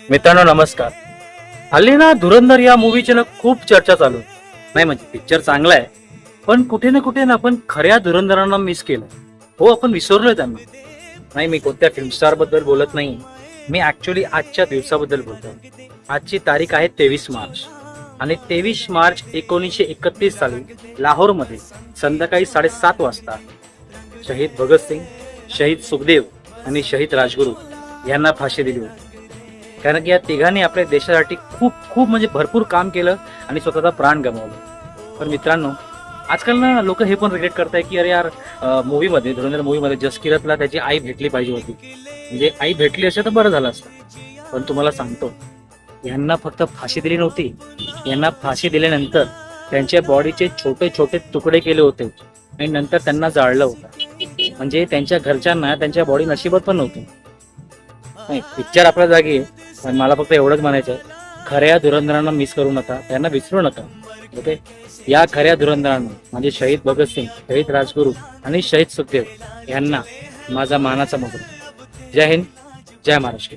मित्रांनो नमस्कार. हल्ली ना धुरंधर या मूवीची ना खूप चर्चा चालू आहे. नाही म्हणजे पिक्चर चांगला आहे, पण कुठे ना कुठे ना आपण खऱ्या धुरंधरांना मिस केलं. हो, आपण विसरलोय त्यांना. नाही, मी कोणत्या फिल्म स्टार बद्दल बोलत नाही, मी ऍक्च्युली आजच्या दिवसाबद्दल बोलतोय. आजची तारीख आहे 23 मार्च आणि 23 मार्च 1931 साली लाहोरमध्ये संध्याकाळी 7:30 वाजता शहीद भगतसिंग, शहीद सुखदेव आणि शहीद राजगुरू यांना फाशी दिली होती. कारण की या तिघांनी आपल्या देशासाठी खूप खूप म्हणजे भरपूर काम केलं आणि स्वतःचा प्राण गमावला. पण मित्रांनो, आजकाल ना लोक हे पण रिग्रेट करताय की अरे यार, मूवीमध्ये धुरंधर मूवीमध्ये जसकिरतला त्याची आई भेटली पाहिजे होती. म्हणजे आई भेटली असे तर बरं झालं असतं. पण तुम्हाला सांगतो, यांना फक्त फाशी दिली नव्हती, यांना फाशी दिल्यानंतर त्यांच्या बॉडीचे छोटे छोटे तुकडे केले होते आणि नंतर त्यांना जाळलं होतं. म्हणजे त्यांच्या घरच्यांना त्यांच्या बॉडी नशिबात पण नव्हती. नाही, पिक्चर आपल्या जागी आहे, पण मला फक्त एवढंच म्हणायचं आहे, खऱ्या धुरंधरांना मिस करू नका, त्यांना विसरू नका. ओके, या खऱ्या धुरंधरांना म्हणजे शहीद भगतसिंग, शहीद राजगुरू आणि शहीद सुखदेव यांना माझा मानाचा मुजरा. जय हिंद, जय महाराष्ट्र.